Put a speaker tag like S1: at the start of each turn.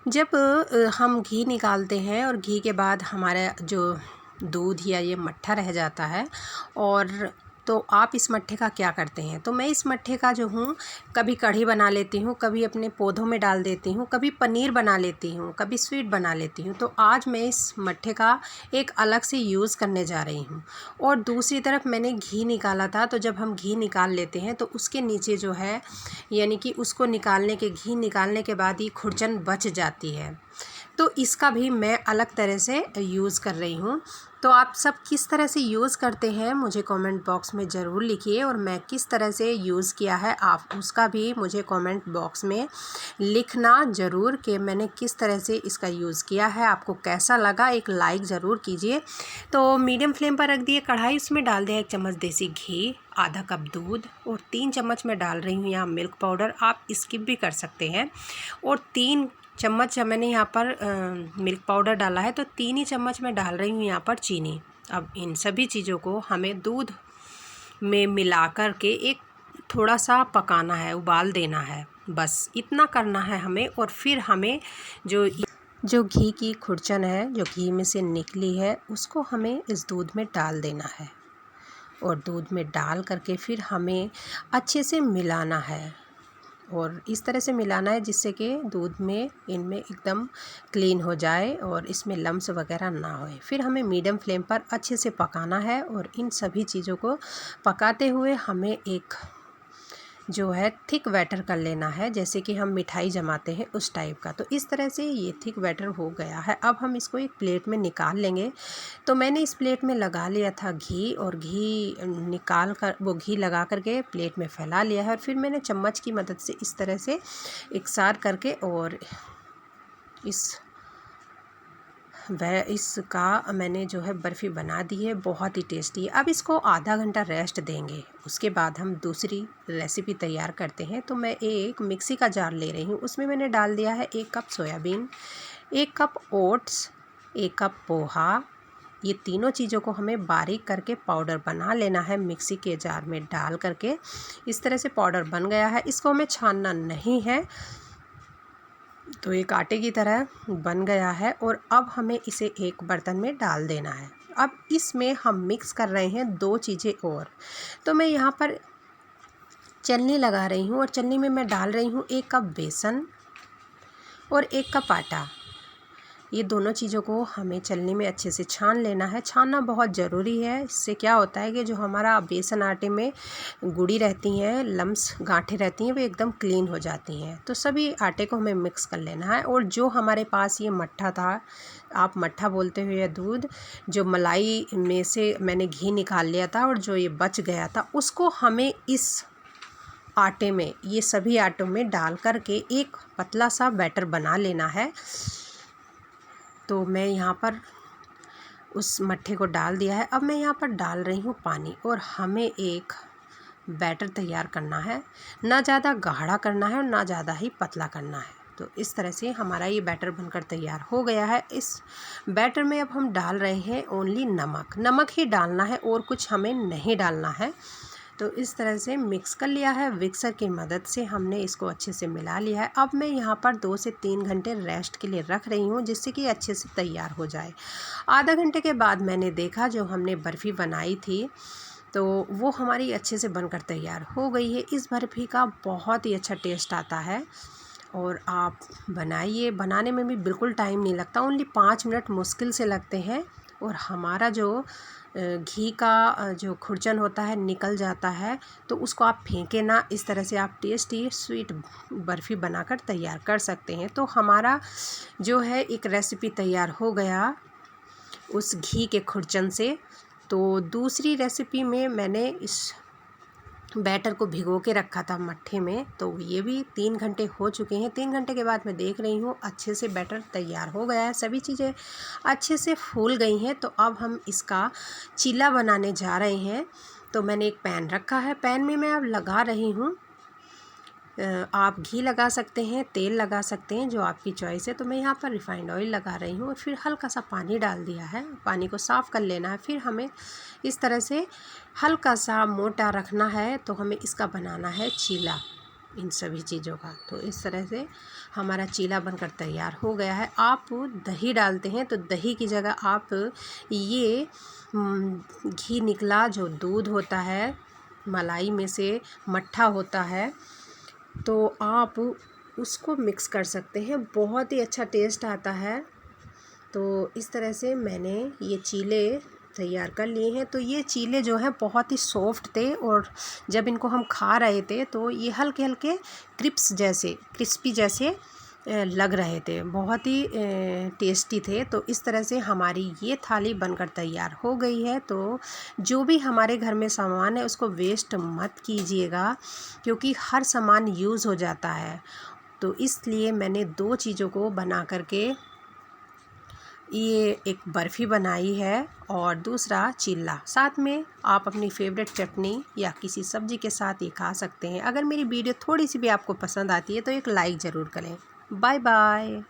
S1: जब हम घी निकालते हैं और घी के बाद हमारा जो दूध या ये मट्ठा रह जाता है, और तो आप इस मट्ठे का क्या करते हैं? तो मैं इस मट्ठे का जो हूँ, कभी कढ़ी बना लेती हूँ, कभी अपने पौधों में डाल देती हूँ, कभी पनीर बना लेती हूँ, कभी स्वीट बना लेती हूँ। तो आज मैं इस मट्ठे का एक अलग से यूज़ करने जा रही हूँ। और दूसरी तरफ मैंने घी निकाला था, तो जब हम घी निकाल लेते हैं तो उसके नीचे जो है, यानी कि उसको निकालने के घी निकालने के बाद ही खुरचन बच जाती है। तो इसका भी मैं अलग तरह से यूज़ कर रही हूँ। तो आप सब किस तरह से यूज़ करते हैं मुझे कमेंट बॉक्स में ज़रूर लिखिए, और मैं किस तरह से यूज़ किया है आप उसका भी मुझे कमेंट बॉक्स में लिखना ज़रूर कि मैंने किस तरह से इसका यूज़ किया है। आपको कैसा लगा एक लाइक ज़रूर कीजिए। तो मीडियम फ्लेम पर रख दिए कढ़ाई, उसमें डाल दिया 1 चम्मच देसी घी, आधा कप दूध, और 3 चम्मच मैं डाल रही हूँ यहाँ मिल्क पाउडर। आप स्किप भी कर सकते हैं। और 3 चम्मच मैंने यहाँ पर मिल्क पाउडर डाला है, तो 3 ही चम्मच मैं डाल रही हूँ यहाँ पर चीनी। अब इन सभी चीज़ों को हमें दूध में मिला कर के एक थोड़ा सा पकाना है, उबाल देना है, बस इतना करना है हमें। और फिर हमें जो घी की खुरचन है, जो घी में से निकली है, उसको हमें इस दूध में डाल देना है। और दूध में डाल करके फिर हमें अच्छे से मिलाना है, और इस तरह से मिलाना है जिससे कि दूध में इनमें एकदम क्लीन हो जाए और इसमें लम्स वगैरह ना होए। फिर हमें मीडियम फ्लेम पर अच्छे से पकाना है, और इन सभी चीज़ों को पकाते हुए हमें एक जो है थिक बैटर कर लेना है, जैसे कि हम मिठाई जमाते हैं उस टाइप का। तो इस तरह से ये थिक बैटर हो गया है। अब हम इसको एक प्लेट में निकाल लेंगे। तो मैंने इस प्लेट में लगा लिया था घी, और घी निकाल कर वो घी लगा करके प्लेट में फैला लिया है। और फिर मैंने चम्मच की मदद से इस तरह से एकसार करके और इसका मैंने जो है बर्फ़ी बना दी है, बहुत ही टेस्टी है। अब इसको आधा घंटा रेस्ट देंगे, उसके बाद हम दूसरी रेसिपी तैयार करते हैं। तो मैं एक मिक्सी का जार ले रही हूँ, उसमें मैंने डाल दिया है 1 cup soybean, 1 cup oats, 1 cup poha. ये तीनों चीज़ों को हमें बारीक करके पाउडर बना लेना है मिक्सी के जार में डाल करके। इस तरह से पाउडर बन गया है, इसको हमें छानना नहीं है। तो एक आटे की तरह बन गया है, और अब हमें इसे एक बर्तन में डाल देना है। अब इसमें हम मिक्स कर रहे हैं 2 चीज़ें और। तो मैं यहाँ पर चलनी लगा रही हूँ, और चलनी में मैं डाल रही हूँ 1 कप बेसन और 1 कप आटा। ये दोनों चीज़ों को हमें चलनी में अच्छे से छान लेना है। छानना बहुत ज़रूरी है, इससे क्या होता है कि जो हमारा बेसन आटे में गुड़ी रहती हैं, लम्स गांठें रहती हैं, वो एकदम क्लीन हो जाती हैं। तो सभी आटे को हमें मिक्स कर लेना है। और जो हमारे पास ये मट्ठा था, आप मट्ठा बोलते हो या दूध, जो मलाई में से मैंने घी निकाल लिया था और जो ये बच गया था, उसको हमें इस आटे में, ये सभी आटों में डाल कर के एक पतला सा बैटर बना लेना है। तो मैं यहाँ पर उस मट्ठे को डाल दिया है। अब मैं यहाँ पर डाल रही हूँ पानी, और हमें एक बैटर तैयार करना है। ना ज़्यादा गाढ़ा करना है और ना ज़्यादा ही पतला करना है। तो इस तरह से हमारा ये बैटर बनकर तैयार हो गया है। इस बैटर में अब हम डाल रहे हैं ओनली नमक ही डालना है, और कुछ हमें नहीं डालना है। तो इस तरह से मिक्स कर लिया है, मिक्सर की मदद से हमने इसको अच्छे से मिला लिया है। अब मैं यहाँ पर 2 से 3 घंटे रेस्ट के लिए रख रही हूँ, जिससे कि अच्छे से तैयार हो जाए। आधा घंटे के बाद मैंने देखा, जो हमने बर्फ़ी बनाई थी, तो वो हमारी अच्छे से बनकर तैयार हो गई है। इस बर्फ़ी का बहुत ही अच्छा टेस्ट आता है, और आप बनाइए। बनाने में भी बिल्कुल टाइम नहीं लगता, ओनली 5 मिनट मुश्किल से लगते हैं, और हमारा जो घी का जो खुरचन होता है निकल जाता है। तो उसको आप फेंके ना, इस तरह से आप टेस्टी स्वीट बर्फ़ी बनाकर तैयार कर सकते हैं। तो हमारा जो है एक रेसिपी तैयार हो गया उस घी के खुरचन से। तो दूसरी रेसिपी में मैंने इस बैटर को भिगो के रखा था मट्ठे में, तो ये भी 3 घंटे हो चुके हैं। 3 घंटे के बाद मैं देख रही हूँ अच्छे से बैटर तैयार हो गया है, सभी चीज़ें अच्छे से फूल गई हैं। तो अब हम इसका चीला बनाने जा रहे हैं। तो मैंने एक पैन रखा है, पैन में मैं अब लगा रही हूँ, आप घी लगा सकते हैं, तेल लगा सकते हैं, जो आपकी चॉइस है। तो मैं यहाँ पर रिफाइंड ऑयल लगा रही हूँ, और फिर हल्का सा पानी डाल दिया है। पानी को साफ़ कर लेना है। फिर हमें इस तरह से हल्का सा मोटा रखना है। तो हमें इसका बनाना है चीला। इन सभी चीज़ों का। तो इस तरह से हमारा चीला बनकर तैयार हो गया है। आप दही डालते हैं तो दही की जगह आप ये घी निकला जो दूध होता है, मलाई में से मट्ठा होता है, तो आप उसको मिक्स कर सकते हैं, बहुत ही अच्छा टेस्ट आता है। तो इस तरह से मैंने ये चीले तैयार कर लिए हैं। तो ये चीले जो हैं बहुत ही सॉफ्ट थे और जब इनको हम खा रहे थे तो ये हल्के हल्के क्रिस्पी जैसे लग रहे थे, बहुत ही टेस्टी थे। तो इस तरह से हमारी ये थाली बनकर तैयार हो गई है। तो जो भी हमारे घर में सामान है उसको वेस्ट मत कीजिएगा, क्योंकि हर सामान यूज़ हो जाता है। तो इसलिए मैंने 2 चीज़ों को बना करके ये एक बर्फ़ी बनाई है और दूसरा चिल्ला। साथ में आप अपनी फेवरेट चटनी या किसी सब्ज़ी के साथ ये खा सकते हैं। अगर मेरी वीडियो थोड़ी सी भी आपको पसंद आती है तो एक लाइक ज़रूर करें। Bye bye.